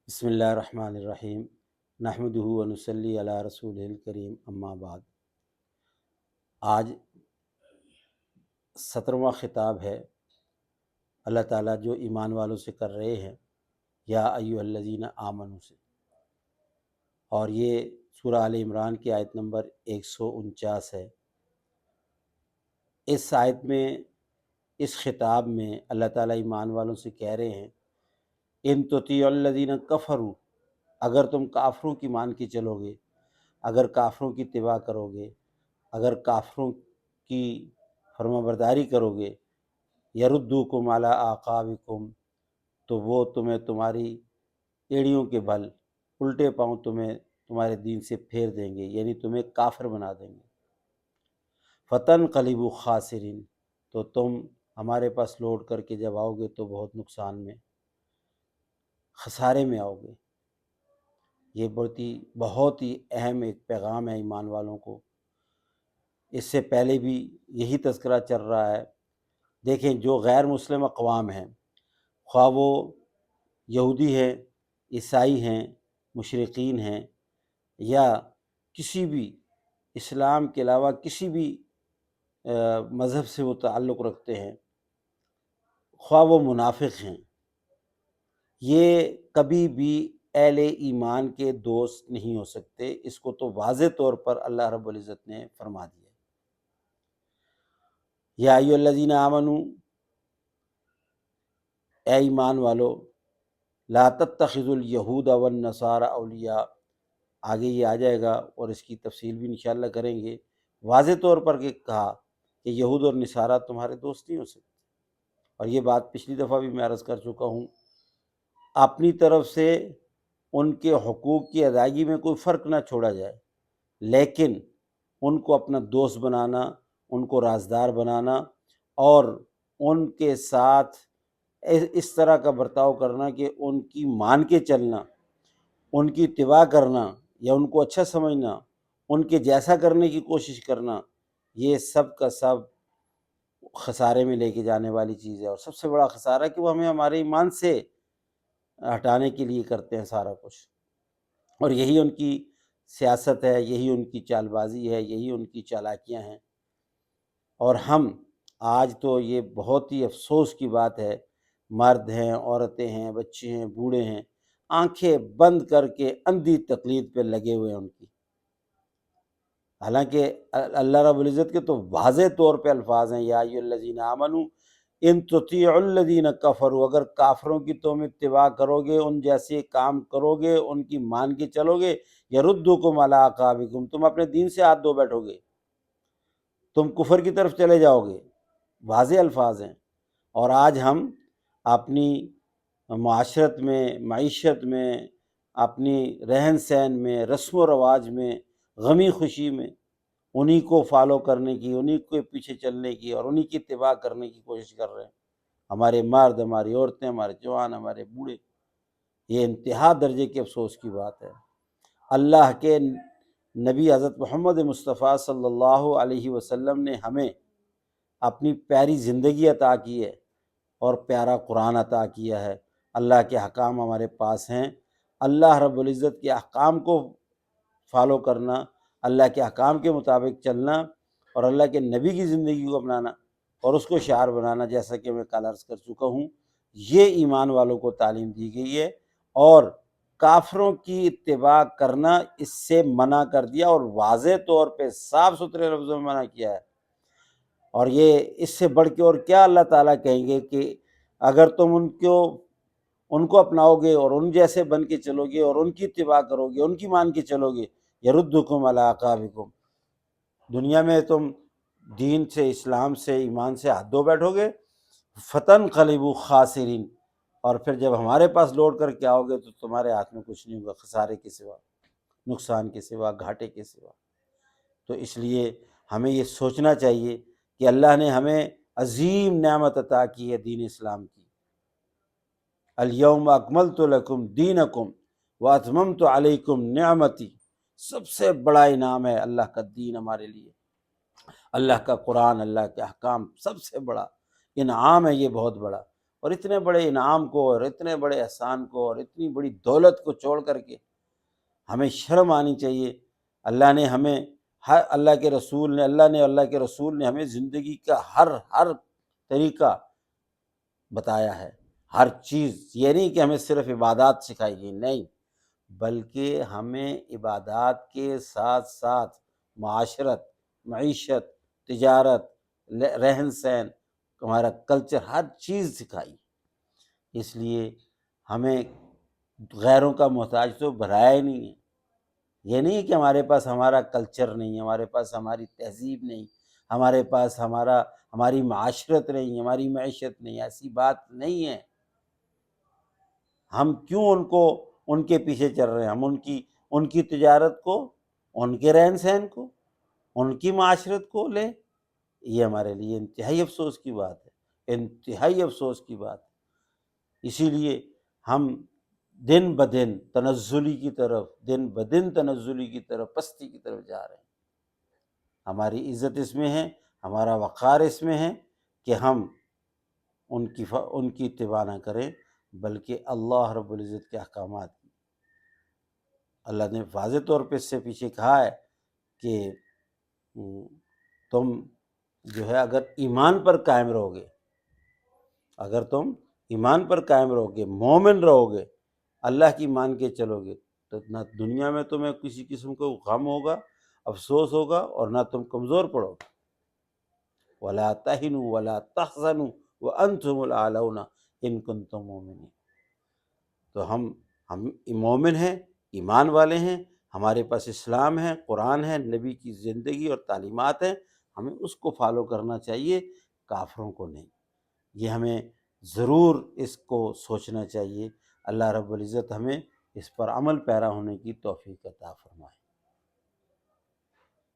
بسم اللہ الرحمن الرحیم نحمدہ و نصلی علی رسول الکریم اما بعد۔ آج 17واں خطاب ہے اللہ تعالیٰ جو ایمان والوں سے کر رہے ہیں، یا ایھا الذین آمنوا سے، اور یہ سورہ آل عمران کی آیت نمبر 149 ہے۔ اس آیت میں، اس خطاب میں اللہ تعالیٰ ایمان والوں سے کہہ رہے ہیں ان تطیعوا الذین کفروا، اگر تم کافروں کی مان کے چلو گے، اگر کافروں کی اتباع کرو گے، اگر کافروں کی فرما برداری کرو گے، یردوکم علی اعقابکم، تو وہ تمہیں تمہاری ایڑیوں کے بل، الٹے پاؤں تمہیں تمہارے دین سے پھیر دیں گے، یعنی تمہیں کافر بنا دیں گے۔ فتنقلبوا خاسرین، تو تم ہمارے پاس لوٹ کر کے جب آؤ گے تو بہت نقصان میں، خسارے میں آؤ گے۔ یہ بہت ہی اہم ایک پیغام ہے ایمان والوں کو۔ اس سے پہلے بھی یہی تذکرہ چل رہا ہے۔ دیکھیں، جو غیر مسلم اقوام ہیں، خواہ وہ یہودی ہیں، عیسائی ہیں، مشرقین ہیں، یا کسی بھی اسلام کے علاوہ کسی بھی مذہب سے وہ تعلق رکھتے ہیں، خواہ وہ منافق ہیں، یہ کبھی بھی اہل ایمان کے دوست نہیں ہو سکتے۔ اس کو تو واضح طور پر اللہ رب العزت نے فرما دیا۔ یا ایھا الذین آمنوا، اے ایمان والو، لا تتخذوا الیہود والنصارى اولیاء، آگے یہ آ جائے گا اور اس کی تفصیل بھی انشاءاللہ کریں گے۔ واضح طور پر کہا کہ یہود اور نصارہ تمہارے دوست نہیں ہو سکتے، اور یہ بات پچھلی دفعہ بھی میں عرض کر چکا ہوں۔ اپنی طرف سے ان کے حقوق کی ادائیگی میں کوئی فرق نہ چھوڑا جائے، لیکن ان کو اپنا دوست بنانا، ان کو رازدار بنانا، اور ان کے ساتھ اس طرح کا برتاؤ کرنا کہ ان کی مان کے چلنا، ان کی اتباع کرنا، یا ان کو اچھا سمجھنا، ان کے جیسا کرنے کی کوشش کرنا، یہ سب کا سب خسارے میں لے کے جانے والی چیز ہے۔ اور سب سے بڑا خسارہ کہ وہ ہمیں ہمارے ایمان سے ہٹانے کے لیے کرتے ہیں سارا کچھ، اور یہی ان کی سیاست ہے، یہی ان کی چال بازی ہے، یہی ان کی چالاکیاں ہیں۔ اور ہم آج تو یہ بہت ہی افسوس کی بات ہے، مرد ہیں، عورتیں ہیں، بچے ہیں، بوڑھے ہیں، آنکھیں بند کر کے اندھی تقلید پہ لگے ہوئے ہیں ان کی، حالانکہ اللہ رب العزت کے تو واضح طور پہ الفاظ ہیں، یا ایھا الذین آمنوا ان تطیعوا الذین کفروا، اگر کافروں کی تم اتباع کرو گے، ان جیسے کام کرو گے، ان کی مان کے چلو گے، یردوکم علی اعقابکم، تم اپنے دین سے ہاتھ دھو بیٹھو گے، تم کفر کی طرف چلے جاؤ گے۔ واضح الفاظ ہیں۔ اور آج ہم اپنی معاشرت میں، معیشت میں، اپنی رہن سہن میں، رسم و رواج میں، غمی خوشی میں انہی کو فالو کرنے کی، انہی کے پیچھے چلنے کی اور انہی کی اتباع کرنے کی کوشش کر رہے ہیں۔ ہمارے مرد، ہماری عورتیں، ہمارے جوان، ہمارے بوڑھے، یہ انتہا درجے کے افسوس کی بات ہے۔ اللہ کے نبی حضرت محمد مصطفیٰ صلی اللہ علیہ وسلم نے ہمیں اپنی پیاری زندگی عطا کی ہے اور پیارا قرآن عطا کیا ہے۔ اللہ کے احکام ہمارے پاس ہیں۔ اللہ رب العزت کے احکام کو فالو کرنا، اللہ کے احکام کے مطابق چلنا، اور اللہ کے نبی کی زندگی کو اپنانا اور اس کو شعار بنانا، جیسا کہ میں کل عرض کر چکا ہوں، یہ ایمان والوں کو تعلیم دی گئی ہے، اور کافروں کی اتباع کرنا اس سے منع کر دیا، اور واضح طور پہ صاف ستھرے لفظوں میں منع کیا ہے۔ اور یہ اس سے بڑھ کے اور کیا اللہ تعالیٰ کہیں گے کہ اگر تم ان کو اپناؤ گے اور ان جیسے بن کے چلو گے اور ان کی اتباع کرو گے، ان کی مان کے چلو گے، یردکم علی اعقابکم، دنیا میں تم دین سے، اسلام سے، ایمان سے ہاتھ دھو بیٹھو گے، فتنقلبوا خاسرین، اور پھر جب ہمارے پاس لوٹ کر کے آؤ گے تو تمہارے ہاتھ میں کچھ نہیں ہوگا، خسارے کے سوا، نقصان کے سوا، گھاٹے کے سوا۔ تو اس لیے ہمیں یہ سوچنا چاہیے کہ اللہ نے ہمیں عظیم نعمت عطا کی ہے دین اسلام کی۔ الیوم اکملت لکم دینکم واتممت علیکم نعمتی، سب سے بڑا انعام ہے اللہ کا دین ہمارے لیے، اللہ کا قرآن، اللہ کے احکام، سب سے بڑا انعام ہے یہ، بہت بڑا۔ اور اتنے بڑے انعام کو اور اتنے بڑے احسان کو اور اتنی بڑی دولت کو چھوڑ کر کے ہمیں شرم آنی چاہیے۔ اللہ نے ہمیں اللہ کے رسول نے ہمیں زندگی کا ہر طریقہ بتایا ہے، ہر چیز۔ یہ نہیں کہ ہمیں صرف عبادات سکھائی گئی، نہیں، بلکہ ہمیں عبادات کے ساتھ ساتھ معاشرت، معیشت، تجارت، رہن سہن، ہمارا کلچر، ہر چیز سکھائی۔ اس لیے ہمیں غیروں کا محتاج تو بنایا ہی نہیں ہے۔ یہ نہیں کہ ہمارے پاس ہمارا کلچر نہیں، ہمارے پاس ہماری تہذیب نہیں، ہمارے پاس ہماری معاشرت نہیں، ہماری معیشت نہیں، ایسی بات نہیں ہے۔ ہم کیوں ان کے پیچھے چل رہے ہیں؟ ہم ان کی تجارت کو، ان کے رہن سہن کو، ان کی معاشرت کو لیں۔ یہ ہمارے لیے انتہائی افسوس کی بات ہے، انتہائی افسوس کی بات ہے۔ اسی لیے ہم دن بدن تنزلی کی طرف، پستی کی طرف جا رہے ہیں۔ ہماری عزت اس میں ہے، ہمارا وقار اس میں ہے کہ ہم ان کی اتباع نہ کریں، بلکہ اللہ رب العزت کے احکامات کی۔ اللہ نے واضح طور پہ اس سے پیچھے کہا ہے کہ تم جو ہے اگر ایمان پر قائم رہو گے، اگر تم ایمان پر قائم رہو گے، مومن رہو گے، اللہ کی مان کے چلو گے، تو نہ دنیا میں تمہیں کسی قسم کو غم ہوگا، افسوس ہوگا، اور نہ تم کمزور پڑو گے۔ وَلَا تَهِنُوا وَلَا تَحْزَنُوا وَأَنْتُمُ الْأَعْلَوْنَ إِن كُنتُم مُؤْمِنِينَ۔ تو ہم مومن ہیں، ایمان والے ہیں، ہمارے پاس اسلام ہے، قرآن ہے، نبی کی زندگی اور تعلیمات ہیں، ہمیں اس کو فالو کرنا چاہیے، کافروں کو نہیں۔ یہ ہمیں ضرور اس کو سوچنا چاہیے۔ اللہ رب العزت ہمیں اس پر عمل پیرا ہونے کی توفیق عطا فرمائے۔